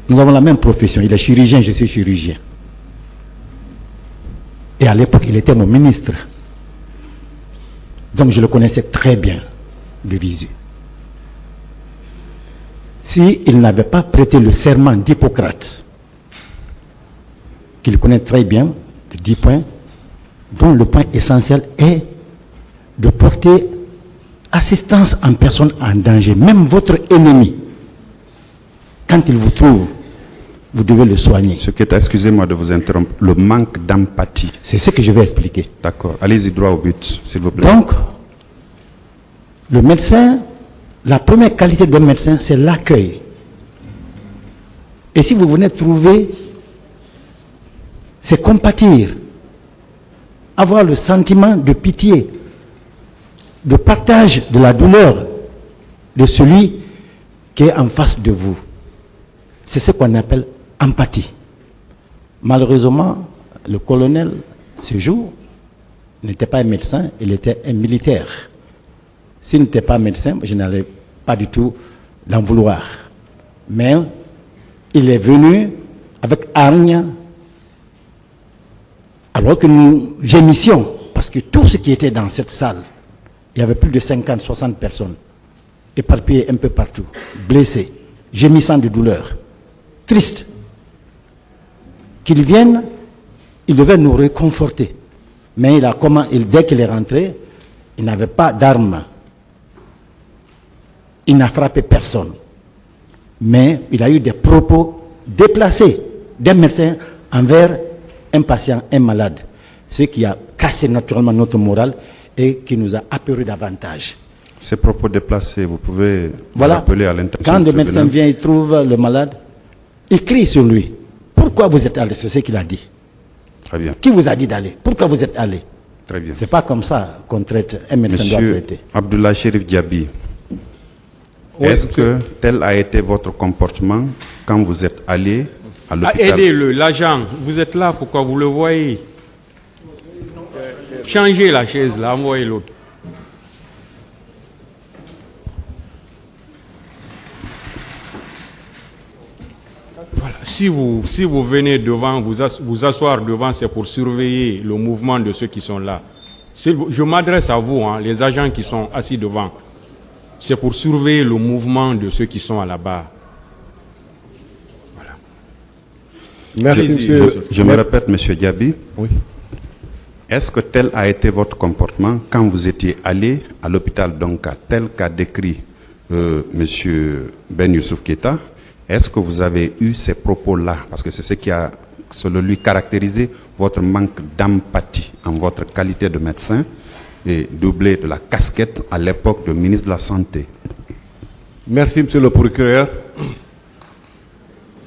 Nous avons la même profession. Il est chirurgien, je suis chirurgien. Et à l'époque, il était mon ministre. Donc je le connaissais très bien, de visu. S'il n'avait pas prêté le serment d'Hippocrate, qu'il connaît très bien, de 10 points, dont le point essentiel est de porter assistance en personne en danger, même votre ennemi, quand il vous trouve, vous devez le soigner. Excusez-moi de vous interrompre, le manque d'empathie. C'est ce que je vais expliquer. D'accord, allez-y droit au but, s'il vous plaît. Donc, le médecin, la première qualité d'un médecin, c'est l'accueil. Et si vous venez trouver, c'est compatir, avoir le sentiment de pitié, de partage de la douleur de celui qui est en face de vous. C'est ce qu'on appelle empathie. Malheureusement, le colonel, ce jour, n'était pas un médecin, il était un militaire. S'il n'était pas médecin, je n'allais pas du tout l'en vouloir. Mais il est venu avec hargne, alors que nous gémissions, parce que tout ce qui était dans cette salle, il y avait plus de 50, 60 personnes, éparpillées un peu partout, blessées, gémissant de douleur, tristes. Qu'il vienne, il devait nous réconforter. Mais dès qu'il est rentré, il n'avait pas d'armes. Il n'a frappé personne. Mais il a eu des propos déplacés d'un médecin envers un patient, un malade. Ce qui a cassé naturellement notre morale et qui nous a apeurés davantage. Ces propos déplacés, vous pouvez voilà. rappeler à l'intention. Quand le médecin vient, il trouve le malade, il crie sur lui. Pourquoi vous êtes allé? C'est ce qu'il a dit. Très bien. Qui vous a dit d'aller? Pourquoi vous êtes allé? Très bien. C'est pas comme ça qu'on traite, un médecin doit traiter. Abdoulaye Cherif Diaby, oui, est-ce que tel a été votre comportement quand vous êtes allé à l'hôpital? Aidez-le, l'agent, vous êtes là, pourquoi vous le voyez? Changez la chaise là, envoyez l'autre. Voilà. Si vous venez devant, vous asseoir devant, c'est pour surveiller le mouvement de ceux qui sont là. Je m'adresse à vous, hein, les agents qui sont assis devant. C'est pour surveiller le mouvement de ceux qui sont à la barre. Voilà. Merci, monsieur. Je me répète, monsieur Diaby. Oui. Est-ce que tel a été votre comportement quand vous étiez allé à l'hôpital Donka, tel qu'a décrit monsieur Ben Youssouf Keita? Est-ce que vous avez eu ces propos-là? Parce que c'est ce qui a, selon lui, caractérisé votre manque d'empathie en votre qualité de médecin et doublé de la casquette à l'époque de ministre de la Santé. Merci, monsieur le procureur.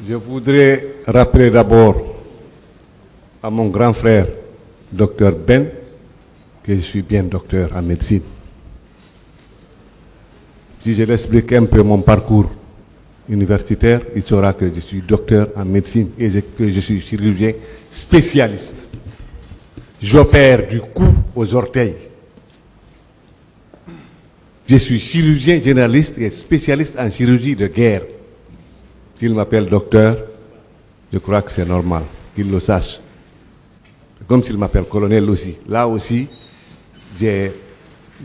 Je voudrais rappeler d'abord à mon grand frère, docteur Ben, que je suis bien docteur en médecine. Si je l'explique un peu mon parcours universitaire, il saura que je suis docteur en médecine et que je suis chirurgien spécialiste. J'opère du cou aux orteils. Je suis chirurgien généraliste et spécialiste en chirurgie de guerre. S'il m'appelle docteur, je crois que c'est normal qu'il le sache. Comme s'il m'appelle colonel aussi. Là aussi, je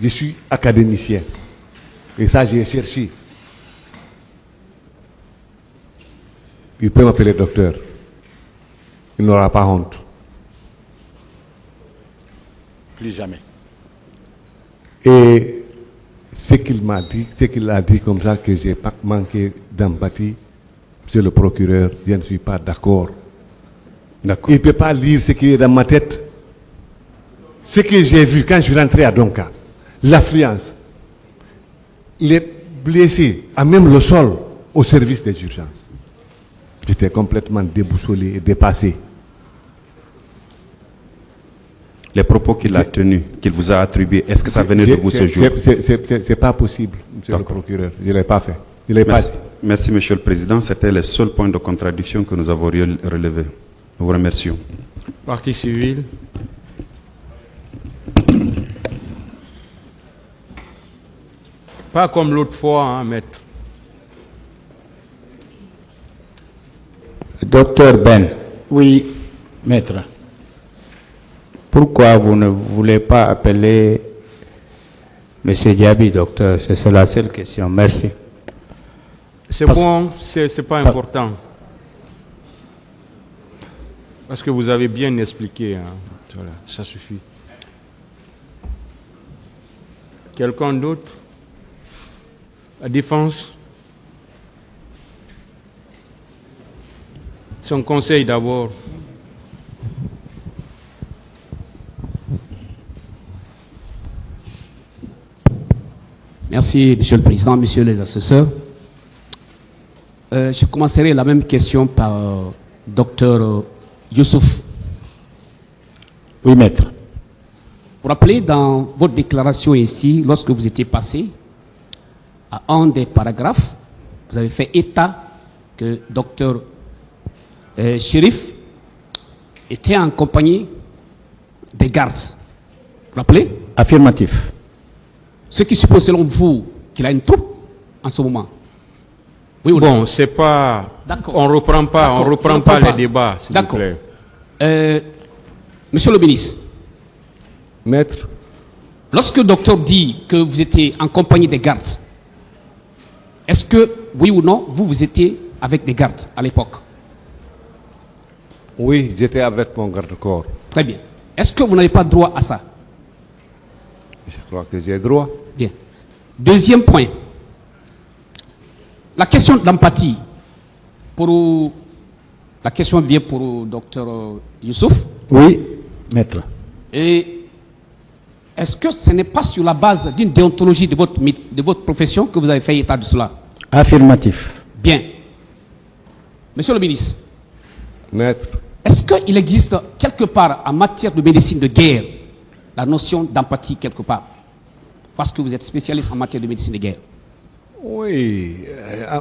suis académicien. Et ça, j'ai cherché. Il peut m'appeler docteur. Il n'aura pas honte. Plus jamais. Et ce qu'il m'a dit, ce qu'il a dit comme ça, que j'ai manqué d'empathie, monsieur le procureur, je ne suis pas d'accord. Il ne peut pas lire ce qui est dans ma tête. Ce que j'ai vu quand je suis rentré à Donka, l'affluence, les blessés, à même le sol, au service des urgences. J'étais complètement déboussolé et dépassé. Les propos qu'il a tenus, qu'il vous a attribués, est-ce que ça venait de vous ce jour? C'est pas possible, monsieur le procureur. Je ne l'ai pas fait. Merci, monsieur le président. C'était le seul point de contradiction que nous avons relevé. Nous vous remercions. Partie civile. Pas comme l'autre fois, hein, maître. Docteur Ben, Oui, maître. pourquoi vous ne voulez pas appeler M. Diaby, docteur? C'est la seule question. Merci. C'est Parce- bon, c'est pas important. Parce que vous avez bien expliqué. Hein. Voilà, ça suffit. Quelqu'un d'autre? La défense? Son conseil d'abord. Merci, Monsieur le Président, Messieurs les assesseurs. Je commencerai la même question par Dr Youssouf. Oui, maître. Vous rappelez dans votre déclaration ici, lorsque vous étiez passé, à un des paragraphes, vous avez fait état que Dr Chérif était en compagnie des gardes. Vous vous rappelez? Affirmatif. Ce qui suppose selon vous qu'il a une troupe en ce moment. Oui ou non? Bon, c'est pas. D'accord. On reprend pas, D'accord, on je reprend reprends pas pas. les débats, s'il vous D'accord. plaît. Monsieur le ministre, Maître, lorsque le docteur dit que vous étiez en compagnie des gardes, est-ce que, oui ou non, vous étiez avec des gardes à l'époque? oui, j'étais avec mon garde-corps. Très bien. Est-ce que vous n'avez pas droit à ça? Je crois que j'ai droit. Bien. Deuxième point. La question d'empathie. La question vient pour le docteur Youssouf. Oui, maître. Et est-ce que ce n'est pas sur la base d'une déontologie de votre profession que vous avez fait état de cela? Affirmatif. Bien. Monsieur le ministre, Maître, est-ce qu'il existe quelque part en matière de médecine de guerre la notion d'empathie quelque part? Parce que vous êtes spécialiste en matière de médecine de guerre. oui,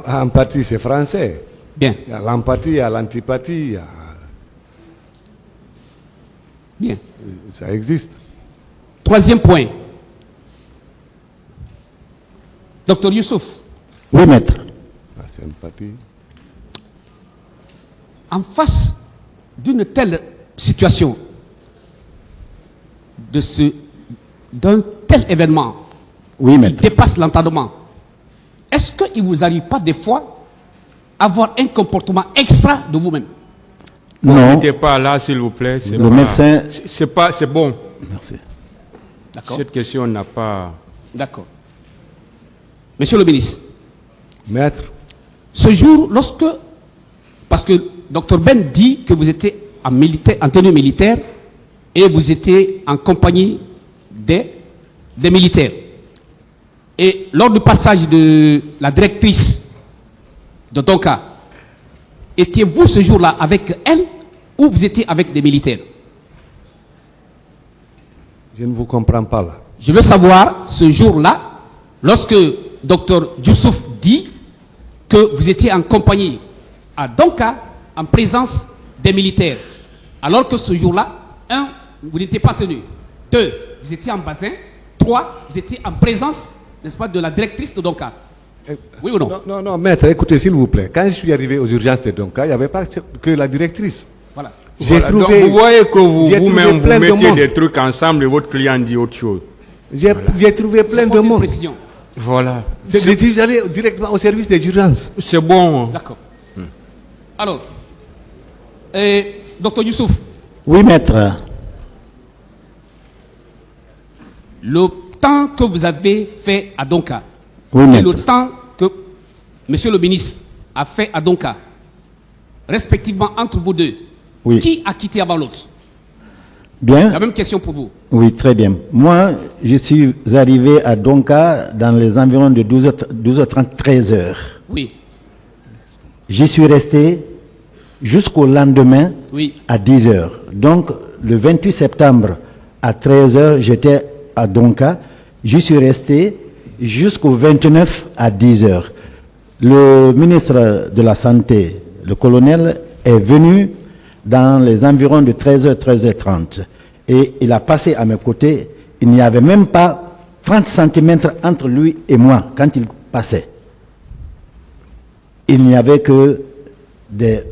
empathie c'est français. Bien, Il y a l'empathie, il y a l'antipathie, bien. ça existe. Troisième point. Docteur Youssouf, Oui, maître. La sympathie. en face d'une telle situation, d'un tel événement Oui, qui maître. dépasse l'entendement, est-ce qu'il ne vous arrive pas des fois avoir un comportement extra de vous-même? Non. N'étiez pas là, s'il vous plaît. C'est Le pas- médecin- C'est pas, c'est bon. Merci. D'accord. Cette question n'a pas. D'accord. Monsieur le ministre, Maître, ce jour, parce que Dr Ben dit que vous étiez en tenue militaire et vous étiez en compagnie des militaires. Et lors du passage de la directrice de Donka, étiez-vous ce jour-là avec elle ou vous étiez avec des militaires? je ne vous comprends pas là. Je veux savoir, ce jour-là, lorsque Dr Youssouf dit que vous étiez en compagnie à Donka, en présence des militaires, alors que ce jour-là, 1, vous n'étiez pas tenu. 2, vous étiez en bassin. 3, vous étiez en présence, n'est-ce pas, de la directrice de Donka. Oui ou non? Non, maître, écoutez, s'il vous plaît. Quand je suis arrivé aux urgences de Donka, il n'y avait pas que la directrice. Voilà. J'ai Voilà. trouvé. Donc, vous voyez que j'ai trouvé vous-même, vous plein de mettez monde. des trucs ensemble et votre client dit autre chose. J'ai trouvé plein de Aucune monde. précision. Voilà. J'allais directement au service des urgences. C'est bon. D'accord. Alors, Dr Youssouf, Oui, maître. le temps que vous avez fait à Donka, Oui, et maître. le temps que Monsieur le ministre a fait à Donka, respectivement entre vous deux, Oui. qui a quitté avant l'autre? Bien. La même question pour vous. Oui, très bien. Moi, je suis arrivé à Donka dans les environs de 12h30, 13h. Oui, J'y suis resté jusqu'au lendemain oui, à 10h. Donc, le 28 septembre à 13h, j'étais à Donka. J'y suis resté jusqu'au 29 à 10h. Le ministre de la Santé, le colonel, est venu dans les environs de 13h, 13h30. Et il a passé à mes côtés. Il n'y avait même pas 30 cm entre lui et moi quand il passait. Il n'y avait que des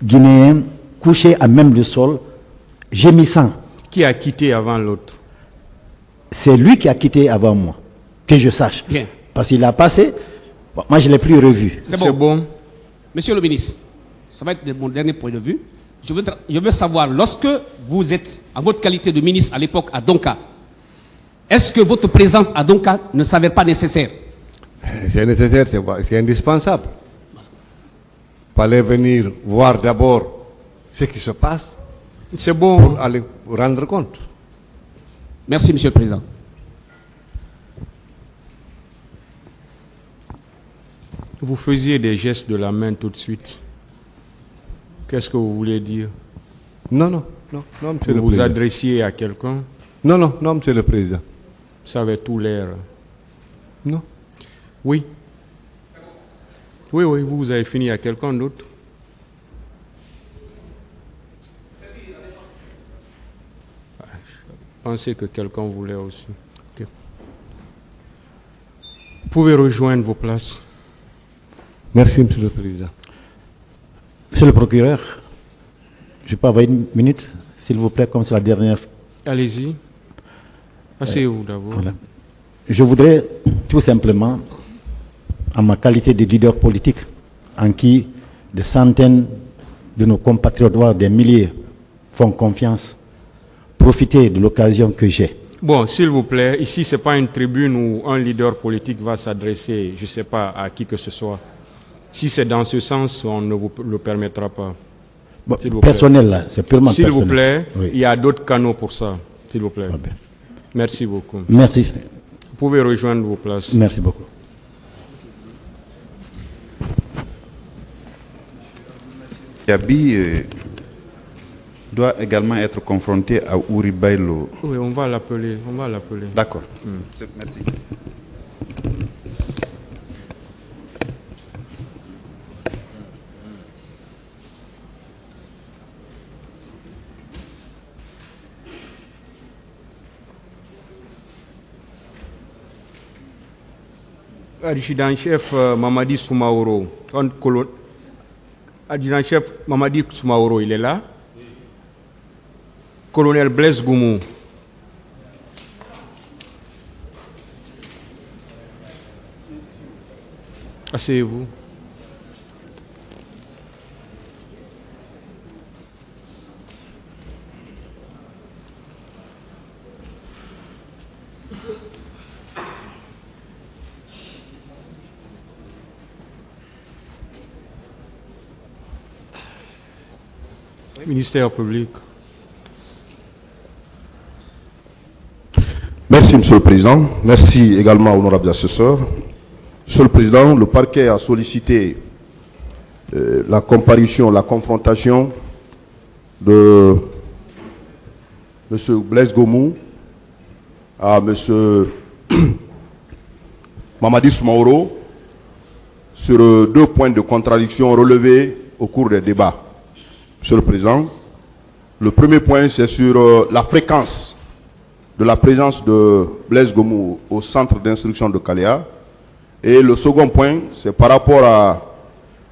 Guinéens couchés à même le sol, gémissant. Qui a quitté avant l'autre? C'est lui qui a quitté avant moi, que je sache. Bien. Parce qu'il a passé, bon, moi je ne l'ai plus revu. C'est bon. Monsieur le ministre, ça va être mon dernier point de vue. Je veux savoir, lorsque vous êtes, en votre qualité de ministre à l'époque à Donka, est-ce que votre présence à Donka ne s'avère pas nécessaire? C'est nécessaire, c'est indispensable. Il fallait venir voir d'abord ce qui se passe C'est bon. pour aller rendre compte. Merci, Monsieur le Président. Vous faisiez des gestes de la main tout de suite. Qu'est-ce que vous voulez dire? Non, Monsieur le Vous vous Président. adressiez à quelqu'un? Non, Monsieur le Président. Ça avait tout l'air. Non. Oui. Oui, vous avez fini à quelqu'un d'autre. Je pensais que quelqu'un voulait aussi. Ok. Vous pouvez rejoindre vos places. Merci, Monsieur le Président. Monsieur le procureur, je peux avoir une minute, s'il vous plaît, comme c'est la dernière fois. Allez-y. Asseyez-vous d'abord. Voilà. Je voudrais tout simplement, en ma qualité de leader politique, en qui des centaines de nos compatriotes, voire des milliers, font confiance, profiter de l'occasion que j'ai. Bon, s'il vous plaît, ici, ce n'est pas une tribune où un leader politique va s'adresser, je ne sais pas, à qui que ce soit. Si c'est dans ce sens, on ne vous le permettra pas. Bon, S'il vous plaît. personnel, là, c'est purement S'il personnel. vous plaît, Oui. il y a d'autres canaux pour ça. S'il vous plaît. Très bien. Merci beaucoup. Merci. Vous pouvez rejoindre vos places. Merci beaucoup. Diaby doit également être confronté à Ouri Bailo. Oui, on va l'appeler. D'accord. Merci. Adjudant-chef Mamadi Soumaoro. Adjudant-chef Mamadi Soumaoro, il est là. Colonel Blaise Goumou. Asseyez-vous. Ministère public. Merci, Monsieur le Président. Merci également, honorables assesseurs. Monsieur le Président, le parquet a sollicité la comparution, la confrontation de M. Blaise Goumou à M. Mamadi Soumaoro sur 2 points de contradiction relevés au cours des débats. Monsieur le Président, le premier point, c'est sur la fréquence de la présence de Blaise Goumou au centre d'instruction de Kaléa. Et le second point, c'est par rapport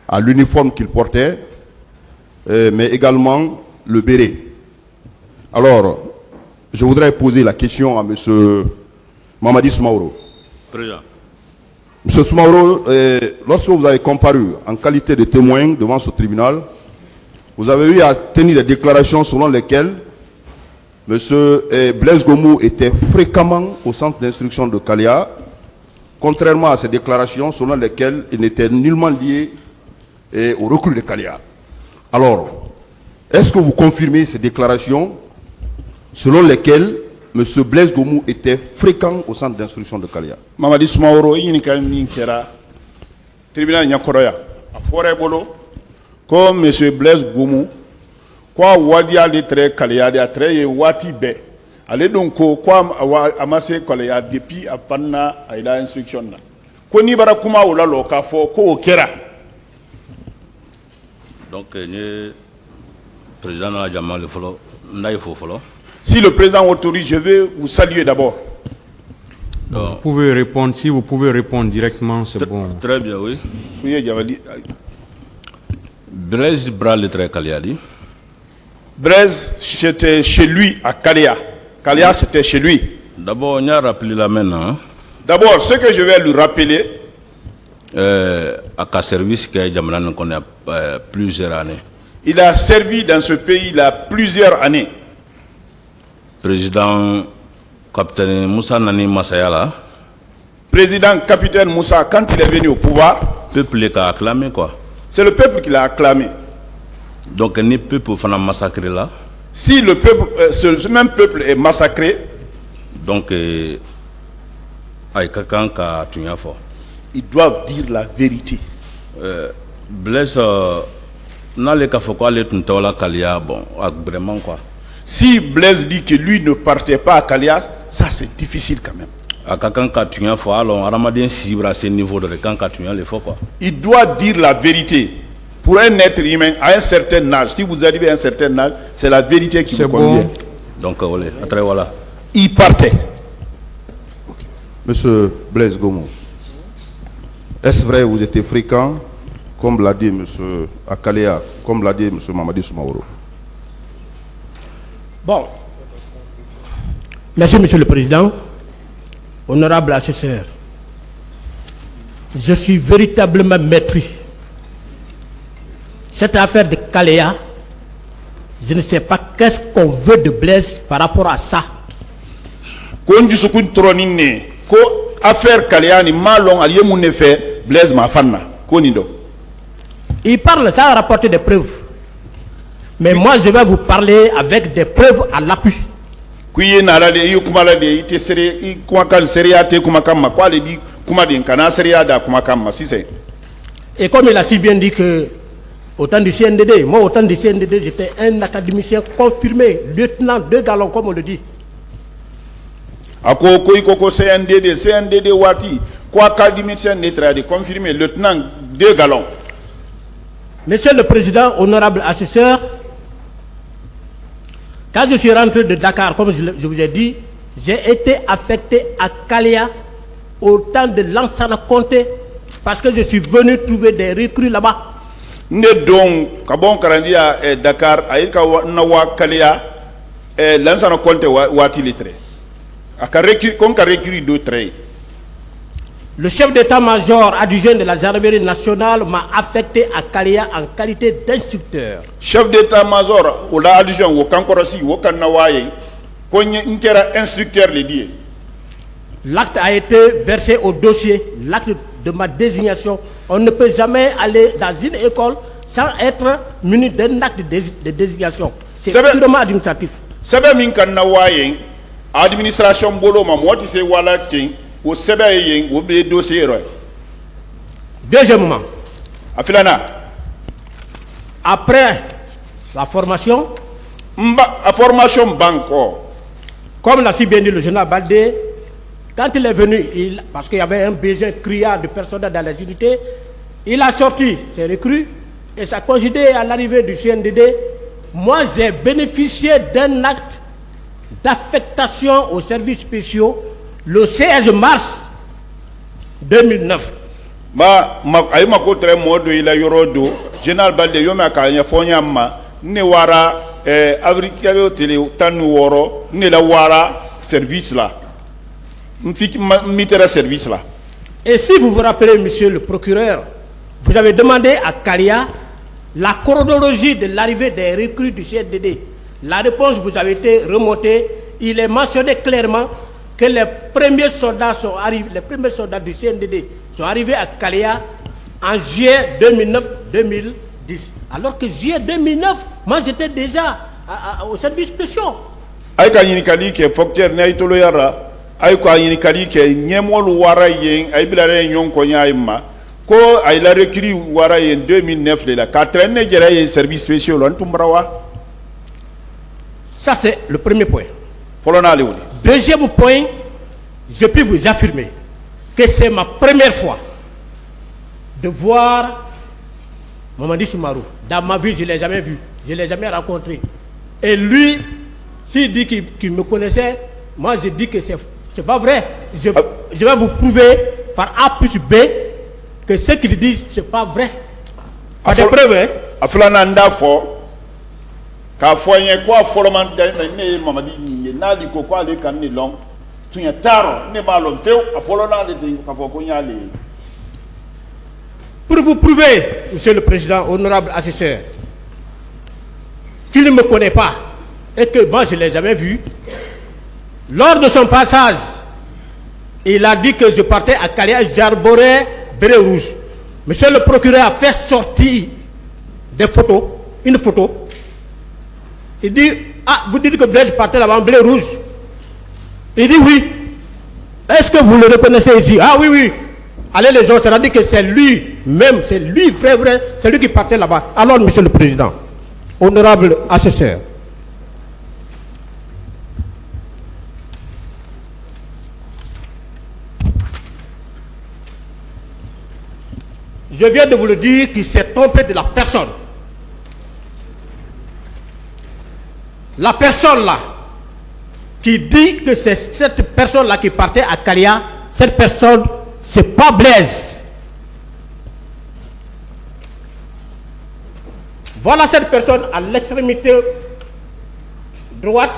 à l'uniforme qu'il portait, mais également le béret. Alors, je voudrais poser la question à M. Mamadi Soumaoro. Président. M. Soumaoro, lorsque vous avez comparu en qualité de témoin devant ce tribunal, vous avez eu à tenir des déclarations selon lesquelles M. Blaise Goumou était fréquemment au centre d'instruction de Kaléa, contrairement à ces déclarations selon lesquelles il n'était nullement lié au recul de Kaléa. Alors, est-ce que vous confirmez ces déclarations selon lesquelles M. Blaise Goumou était fréquent au centre d'instruction de Kaléa? Mamadi Soumaoro, il y a un tribunal Nyakoroya, à Forêt-Bolo, comme M. Blaise Goumou, quoi Wadia de très Kaléa, de très et Wati Bé. Allez donc, quoi amassé Kaléa depuis à Panna à la instruction. Ko ni bara kuma wala loka fo ko kera. Donc, le président n'a jamais le follow. Si le président autorise, je vais vous saluer d'abord. Vous pouvez répondre, si vous pouvez répondre directement, c'est bon. Très bien, oui. Oui, j'avais dit. Blaise Braletre Kaliadi. Blaise, c'était chez lui à Kalia. Kalia, c'était chez lui. D'abord, on a rappelé là maintenant. D'abord, ce que je vais lui rappeler, à quel service qui a qu'on a plusieurs années. Il a servi dans ce pays il a plusieurs années. Président capitaine Moussa Nani Massayala. Président capitaine Moussa, quand il est venu au pouvoir, Le peuple qui a acclamé quoi. C'est le peuple qui l'a acclamé. Donc, le peuple qui a massacré là. Si le peuple, ce même peuple est massacré, donc, ils doivent dire la vérité. Blaise, vraiment quoi. Si Blaise dit que lui ne partait pas à Kalia, ça c'est difficile quand même. Il doit dire la vérité. Pour un être humain à un certain âge, si vous arrivez à un certain âge, c'est la vérité qui vous convient. Donc, voilà. Il partait. Monsieur Blaise Gomo, est-ce vrai que vous étiez fréquent, comme l'a dit monsieur Akaléa, comme l'a dit monsieur Mamadi Soumaoro? Bon. Merci, monsieur le Président. Honorable assesseur, je suis véritablement maîtris. Cette affaire de Kaléa, je ne sais pas qu'est-ce qu'on veut de Blaise par rapport à ça. Affaire Kaléa ni malon allié mon effet Blaise Mafana. Il parle, ça a rapporté des preuves. Mais moi, je vais vous parler avec des preuves à l'appui. Et comme il a si bien dit que autant du CNDD, moi autant du CNDD, j'étais un académicien confirmé, lieutenant 2 galons comme on le dit. CNDD Wati, quoi académicien n'est confirmé, lieutenant 2 galons. Monsieur le Président, honorable assesseur, quand je suis rentré de Dakar, comme je vous ai dit, j'ai été affecté à Kaléa au temps de Lansana Conté parce que je suis venu trouver des recrues là-bas. Ne donc, Kabon Karandia Dakar, Aïka Nawa Kaléa, Lansana Conté Wati litre. Le chef d'état-major adjoint de la gendarmerie nationale m'a affecté à Kaléa en qualité d'instructeur. Chef d'état-major, ou la adjoint, ou Kankorasi, ou Kanawaye, instructeur les dit. L'acte a été versé au dossier, l'acte de ma désignation. On ne peut jamais aller dans une école sans être muni d'un acte de désignation. C'est purement administratif. C'est bien Kanawaye, administration bolo, ma moi, tu sais, voilà, au CBI, au dossier. Deuxièmement, après la formation, la formation banco, comme l'a si bien dit le général Baldé, quand il est venu, parce qu'il y avait un besoin criard de personnel dans les unités, il a sorti ses recrues et ça coïncidait à l'arrivée du CNDD. Moi, j'ai bénéficié d'un acte d'affectation aux services spéciaux le 16 mars 2009. Aïma Kotre Modo, il a yorodo, Général Balde Yoma Kanya Fonyama, Newara, Avrikalo Tele, Tanuoro, Nelawara, service là. Mitera service là. Et si vous vous rappelez, monsieur le procureur, vous avez demandé à Kalia la chronologie de l'arrivée des recrues du CNDD. La réponse vous a été remontée. Il est mentionné clairement que les premiers soldats sont arrivés, les premiers soldats du CNDD sont arrivés à Kaléa en juillet 2009-2010. Alors que juillet 2009, moi j'étais déjà au service spécial. Aïka Yinikali qui est facteur Naitoloyara, Aïka Yinikali qui est Niemol Warayen, Aïbilare Yon Konyaïma, Ko Aïla recru Warayen 2009, la 4 années de service spécial, Antumbrawa. Ça c'est le premier point. Polonale. Deuxième point, je peux vous affirmer que c'est ma première fois de voir Mamadi Soumaoro. Dans ma vie, je ne l'ai jamais vu, je ne l'ai jamais rencontré. Et lui, s'il dit qu'il me connaissait, moi je dis que c'est pas vrai. Je vais vous prouver par A plus B que ce qu'il dit, c'est pas vrai. Pas de preuves, hein? aflananda fo ka foye ko foloman ne mamadi ni nali ko ko ale kan ni long tunya taro ne malon tew afolona de ka fo ko nyale. Pour vous prouver, monsieur le président, honorable assesseur, qu'il ne me connaît pas et que moi je ne l'ai jamais vu, lors de son passage, il a dit que je partais à Kalia, j'arborais béret rouge. Monsieur le procureur a fait sortir des photos, une photo. Il dit, ah, vous dites que Blaise partait là-bas en blé rouge. Il dit oui. Est-ce que vous le reconnaissez ici? Ah oui, oui. Allez les gens, ça a dit que c'est lui-même, c'est lui, vrai, c'est lui qui partait là-bas. Alors, monsieur le président, honorable assesseur, je viens de vous le dire qu'il s'est trompé de la personne. La personne là, qui dit que c'est cette personne là qui partait à Kalia, cette personne, c'est pas Blaise. Voilà cette personne à l'extrémité droite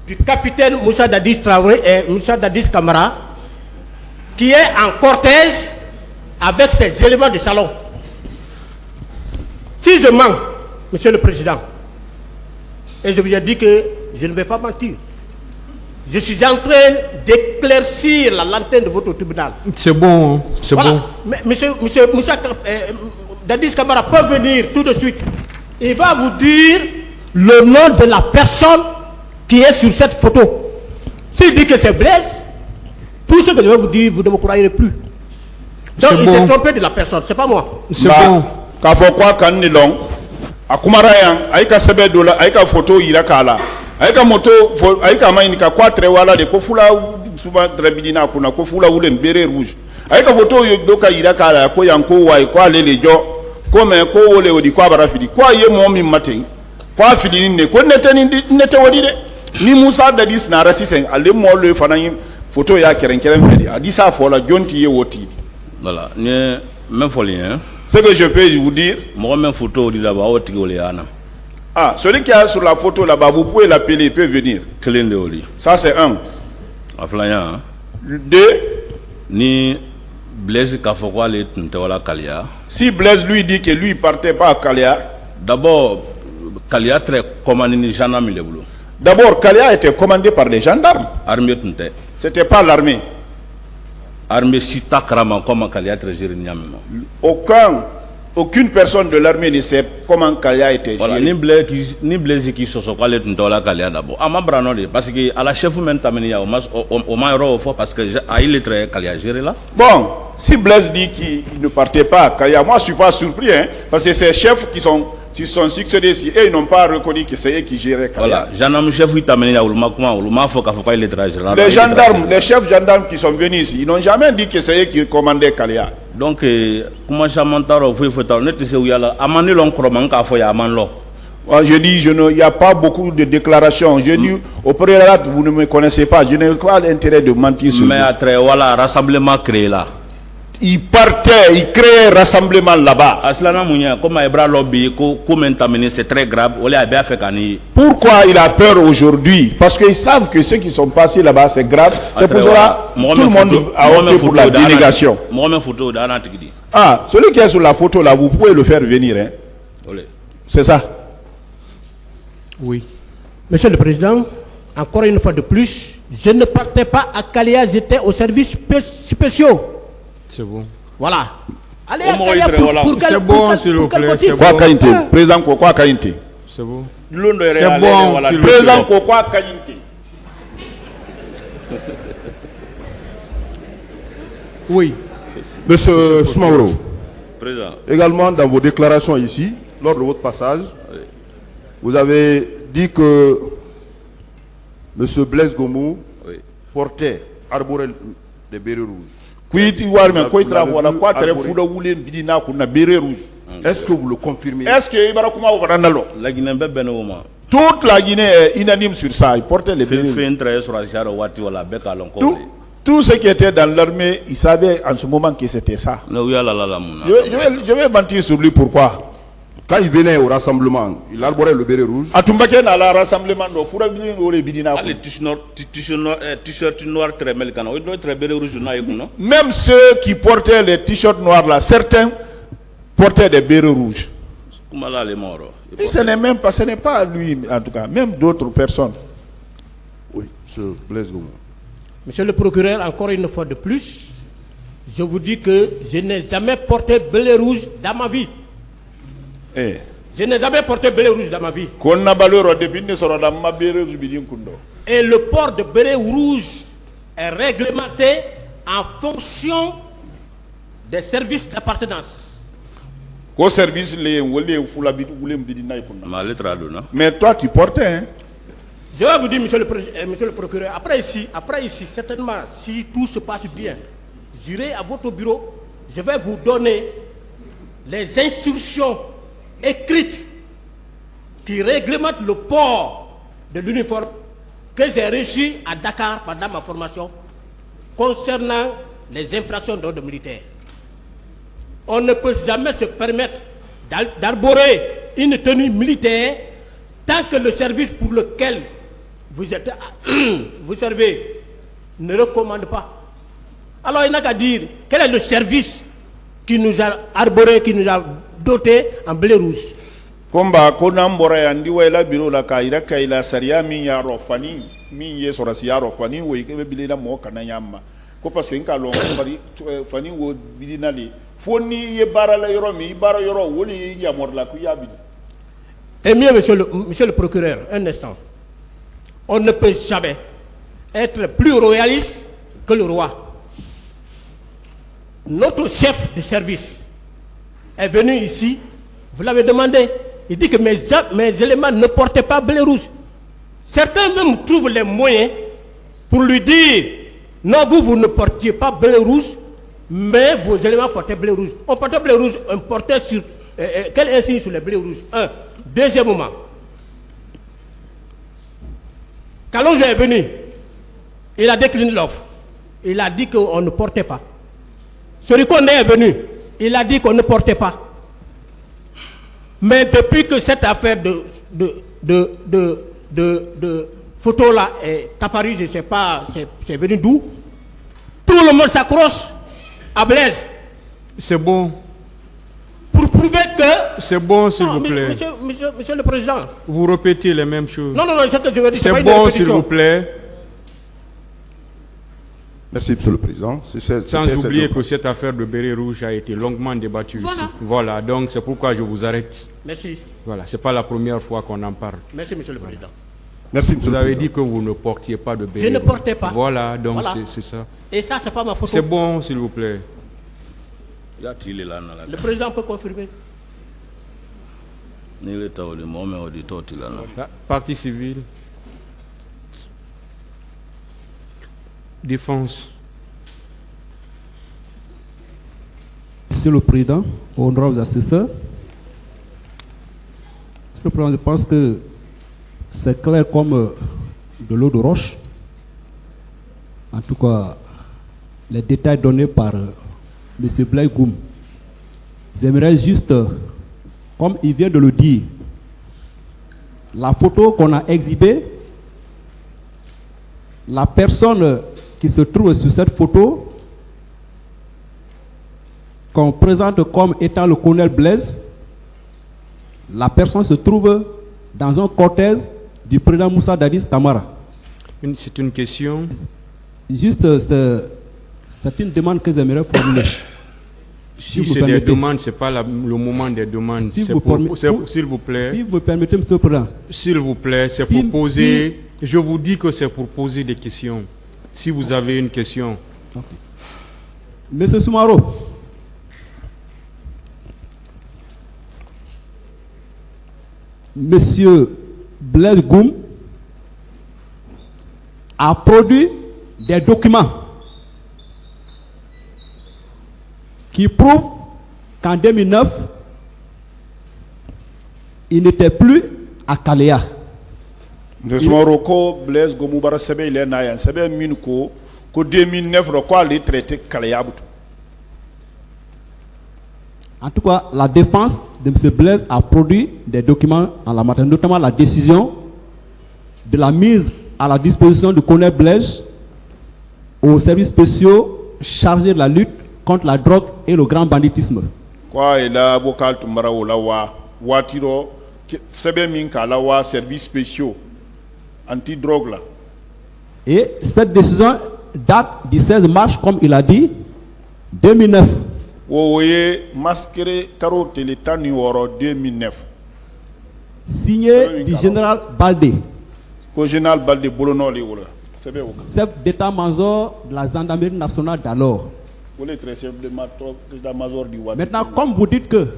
du capitaine Moussa Dadis Traoré et Moussa Dadis Camara, qui est en cortège avec ses éléments de salon. Si je mens, monsieur le président, et je vous ai dit que je ne vais pas mentir, je suis en train d'éclaircir la lanterne de votre tribunal. C'est bon, c'est voilà. bon. Mais monsieur Moussa Dadis Camara peut venir tout de suite. Il va vous dire le nom de la personne qui est sur cette photo. S'il dit que c'est Blaise, tout ce que je vais vous dire, vous ne me croirez plus. Donc il s'est trompé de la personne, c'est pas moi. C'est bon. Ka fo kwa kan ni long akumara yan aika sebe dola aika photo ira kala aika moto aika maini ka kwa tre wala de ko fula souvent drabidina kuna ko fula wule mbere rouge aika photo yo doka ira kala ko yanko wa ko ale lejo ko me ko wole odi kwa barafidi kwa ye mo mi matin kwa fili ne ko nete wodi de ni Moussa Dadis na rasisen ale mo le fanan photo ya kerenkeren fedi adisa fo la jonti ye woti. Voilà, même folie, hein. Ce que je peux vous dire. Moi, même photo là-bas, ah, celui qui est sur la photo là-bas, vous pouvez l'appeler, il peut venir. Ça, c'est un. Deux. Ni Blaise Kafokwa le Tunteola Kalia. Si Blaise lui dit que lui ne partait pas à Kalia. D'abord, Kalia très commandé les gendarmes. D'abord, Kalia était commandé par les gendarmes. Armée Tunte. C'était pas l'armée. Armée Sita Krama, comment Kalia très géré. Aucune personne de l'armée ne sait comment Kalia était géré. Voilà, ni Blaise qui se sont collés dans Kalia d'abord. À ma branole, parce que à la chef même t'amener au moins parce que il est très Kalia géré là. Bon, si Blaise dit qu'il ne partait pas à Kalia, moi je suis pas surpris, hein, parce que ces chefs qui sont succédés ici, et ils n'ont pas reconnu que c'est eux qui géraient Kalia. Voilà, gendarme chef il t'amener à les gendarmes, les chefs gendarmes qui sont venus ici, ils n'ont jamais dit que c'est eux qui commandaient Kalia. Donc, comment ça m'entend au faut je dis, il n'y a pas beaucoup de déclarations. Je dis, au préalable, vous ne me connaissez pas. Je n'ai pas l'intérêt de mentir sur vous. Mais après, voilà, rassemblement créé là. Il partait, il créait un rassemblement là-bas. C'est très grave. Pourquoi il a peur aujourd'hui? Parce qu'ils savent que ceux qui sont passés là-bas, c'est grave. C'est pour cela que tout le monde a opté pour la délégation. Ah, celui qui est sur la photo là, vous pouvez le faire venir. Hein? C'est ça? Oui. Monsieur le Président, encore une fois de plus, je ne partais pas à Kalia, j'étais au service spéciaux. C'est bon. Voilà. Allez, c'est bon, s'il vous plaît. C'est bon. Président Kokwa Kainte. C'est bon. C'est bon. Président Kokwa Kainte. Oui. Monsieur Soumaoro, Président. Également dans vos déclarations ici, lors de votre passage, vous avez dit que Monsieur Blaise Gomou portait, arborait des bérets rouges. Est-ce que vous le confirmez? Est-ce que toute la Guinée est unanime sur ça? Il portait les bérets rouges. Tout ceux qui étaient dans l'armée, ils savaient en ce moment que c'était ça. Je vais mentir sur lui, pourquoi? Quand il venait au rassemblement, il arborait le béret rouge. Même ceux qui portaient les t-shirts noirs là, certains portaient des bérets rouges. Et ce n'est même pas, ce n'est pas lui en tout cas, même d'autres personnes. Oui, monsieur Blaise Goumou. Monsieur le procureur, encore une fois de plus, je vous dis que je n'ai jamais porté béret rouge dans ma vie. Je n'ai jamais porté béret rouge dans ma vie. Et le port de béret rouge est réglementé en fonction des services d'appartenance. Mais toi tu portais, hein? Je vais vous dire, monsieur le procureur, après ici, certainement, si tout se passe bien, j'irai à votre bureau, je vais vous donner les instructions écrites qui réglementent le port de l'uniforme que j'ai reçu à Dakar pendant ma formation concernant les infractions d'ordre militaire. On ne peut jamais se permettre d'arborer une tenue militaire tant que le service pour lequel vous servez ne recommande pas. Alors il n'a qu'à dire quel est le service qui nous a arboré, qui nous a doté en blé rouge. Komba kona mbora ya ndiwa ila biro la kaila saria mi ya rofani mi ye sorasi ya rofani wo ikebe bilina mo kana yamma ko parce que nka lo bari fani wo bilina li foni ye bara la yoro mi bara yoro woli ya morla ku ya bidi. Et mieux monsieur le procureur, un instant. On ne peut jamais être plus royaliste que le roi. Notre chef de service est venu ici, vous l'avez demandé, il dit que mes éléments ne portaient pas blé rouge. Certains même trouvent les moyens pour lui dire, non, vous ne portiez pas blé rouge, mais vos éléments portaient blé rouge. On portait blé rouge, on portait sur... quel insigne sur les blés rouges? Un. Deuxièmement, Kalonzo est venu, il a décliné l'offre. Il a dit qu'on ne portait pas. Sorikone est venu, il a dit qu'on ne portait pas. Mais depuis que cette affaire de photo là est apparue, je ne sais pas, c'est venu d'où, tout le monde s'accroche à Blaise. C'est bon. Pour prouver que... C'est bon, s'il vous plaît. Monsieur le Président. Vous répétez les mêmes choses. Non, c'est ce que je veux dire. C'est bon, s'il vous plaît. Merci, Monsieur le Président. Sans oublier que cette affaire de béret rouge a été longuement débattue ici. Voilà, donc c'est pourquoi je vous arrête. Merci. Voilà, ce n'est pas la première fois qu'on en parle. Merci, Monsieur le Président. Merci, vous avez dit que vous ne portiez pas de béret. Je ne portais pas. Voilà, donc c'est ça. Et ça, c'est pas ma photo. C'est bon, s'il vous plaît. Le président peut confirmer. Partie civile. Défense. Monsieur le Président, honorables assesseurs, Monsieur le Président, je pense que c'est clair comme de l'eau de roche. En tout cas, les détails donnés par M. Blaise Goumou. J'aimerais juste, comme il vient de le dire, la photo qu'on a exhibée, la personne qui se trouve sur cette photo, qu'on présente comme étant le colonel Blaise, la personne se trouve dans un cortège du président Moussa Dadis Camara. C'est une question. Juste, c'est une demande que j'aimerais formuler. Si c'est des demandes, ce n'est pas le moment des demandes. S'il vous plaît. Si vous me permettez, Monsieur le Président. S'il vous plaît, c'est pour poser. Je vous dis que c'est pour poser des questions. Si vous avez une question. Okay. Monsieur Soumaro. Monsieur Blaise Goumou a produit des documents qui prouvent qu'en 2009, il n'était plus à Kalea. Ko Blaise Goumou bara sebe ile na yan sebe min ko 2009 ro ko ali traité Kalea butu. En tout cas, la défense de M. Blaise a produit des documents en la matière, notamment la décision de la mise à la disposition du colonel Blaise aux services spéciaux chargés de la lutte contre la drogue et le grand banditisme. Quoi et là vocal tumbara la wa watiro sebe min kala wa services spéciaux anti-drogue là. Et cette décision date du 16 mars, comme il a dit, 2009. Oye masqueré taro teletani woro 2009. Signé du général Baldé. Ko général Baldé bolono li wala. Sebe wo. Chef d'état-major de la gendarmerie nationale d'alors. Maintenant, comme vous dites que le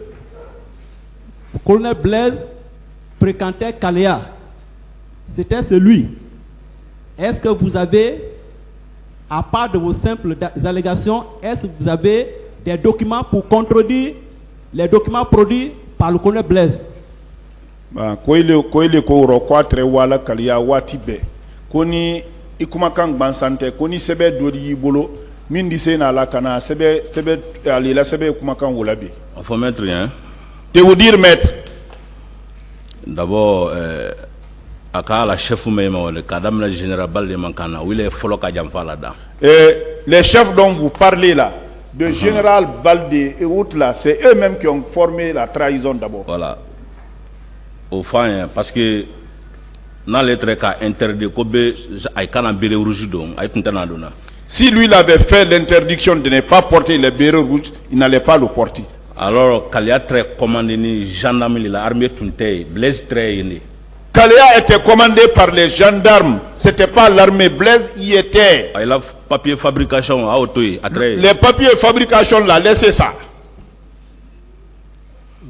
colonel Blaise fréquentait Kalea, c'était celui. Est-ce que vous avez, à part de vos simples allégations, est-ce que vous avez des documents pour contredire les documents produits par le colonel Blaise? Koile ko ro kwatre wala Kalea watibe. Koni ikumakan bansante koni sebe dodi bolo. Min dise na la kana sebe ali la sebe kumakan wolabi. Il faut mettre rien. De vous dire maître. D'abord aka la chef même le cadam le général Baldé mankana où il est follow ka jamfa là-dedans. Les chefs dont vous parlez là, de général Baldé et autres là, c'est eux-mêmes qui ont formé la trahison d'abord. Voilà. Au fin parce que dans les traits qu'a interdit kobe ay kana béré rouge donc ay tuntana dona. Si lui il avait fait l'interdiction de ne pas porter les bérets rouges, il n'allait pas le porter. Alors, Kalea très commandé ni gendarme l'armée tunte Blaise très né. Kalea était commandé par les gendarmes. C'était pas l'armée. Blaise y était. Il a papier fabrication à auto les papiers fabrication là, laissez ça.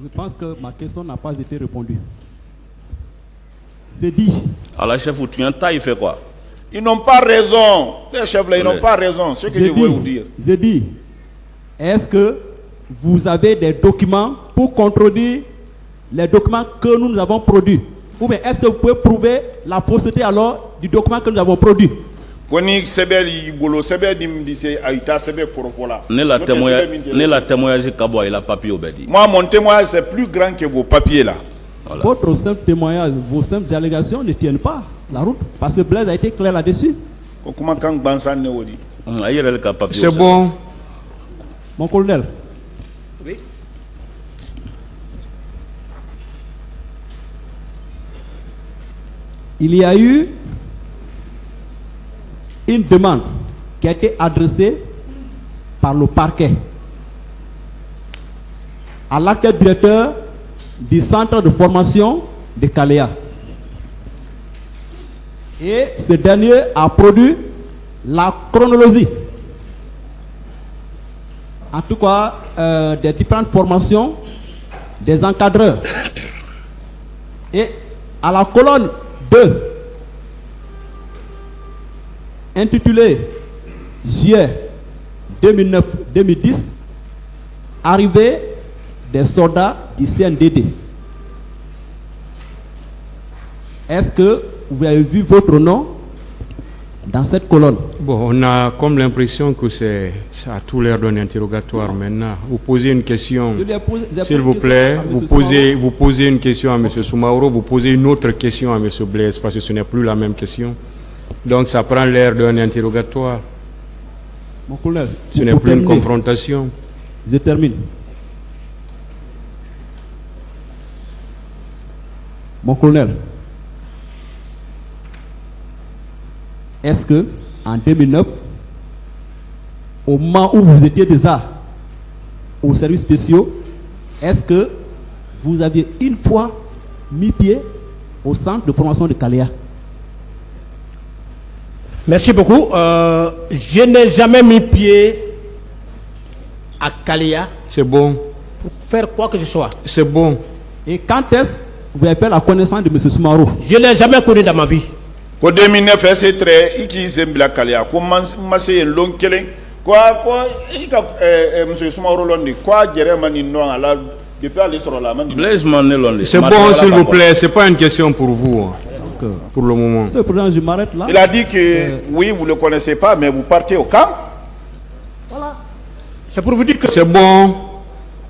Je pense que ma question n'a pas été répondue. C'est dit. À la chef, tu entends, il fait quoi? Ils n'ont pas raison. Les chefs là, ils n'ont pas raison. Ce que je veux vous dire. J'ai dit, est-ce que vous avez des documents pour contredire les documents que nous avons produits? Ou bien est-ce que vous pouvez prouver la fausseté alors du document que nous avons produit? Ne la témoignage Kabo il a papier au Bedi. Moi, mon témoignage c'est plus grand que vos papiers là. Voilà. Votre simple témoignage, vos simples allégations ne tiennent pas la route parce que Blaise a été clair là-dessus. C'est bon. Mon colonel. Oui. Il y a eu une demande qui a été adressée par le parquet à l'actuel directeur du centre de formation de Kalea. Et ce dernier a produit la chronologie, en tout cas des différentes formations des encadreurs. Et à la colonne 2, intitulée Juillet 2009-2010, arrivée des soldats du CNDD. Est-ce que vous avez vu votre nom dans cette colonne? Bon, on a comme l'impression que ça a tout l'air d'un interrogatoire maintenant. Vous posez une question, s'il vous plaît, vous posez une question à M. Soumaoro, vous posez une autre question à M. Blaise, parce que ce n'est plus la même question. Donc ça prend l'air d'un interrogatoire. Mon colonel, ce n'est plus une confrontation. Je termine. Mon colonel, est-ce que en 2009, au moment où vous étiez déjà aux services spéciaux, est-ce que vous aviez une fois mis pied au centre de formation de Kalea? Merci beaucoup. Je n'ai jamais mis pied à Kalea. C'est bon. Pour faire quoi que ce soit. C'est bon. Et quand est-ce que vous avez fait la connaissance de M. Soumaoro? Je ne l'ai jamais connu dans ma vie. En 2009, c'est très. Il dit c'est la Kalea. Comment c'est long killing? Quoi, M. Soumaoro Londi, quoi, Jérémy non à la. Je peux aller sur la main. C'est bon, s'il vous plaît. C'est pas une question pour vous. Pour le moment. Monsieur le Président, je m'arrête là. Il a dit que oui, vous ne le connaissez pas, mais vous partez au camp. Voilà. C'est pour vous dire que... C'est bon.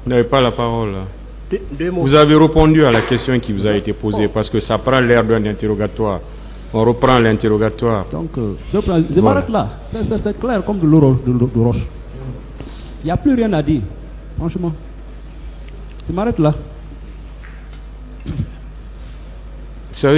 Vous n'avez pas la parole. Là. Deux mots. Vous avez répondu à la question qui vous a été posée parce que ça prend l'air d'un interrogatoire. On reprend l'interrogatoire. Donc, je m'arrête là. C'est clair comme de l'eau de roche. Il n'y a plus rien à dire, franchement. Je m'arrête là. Sérieux.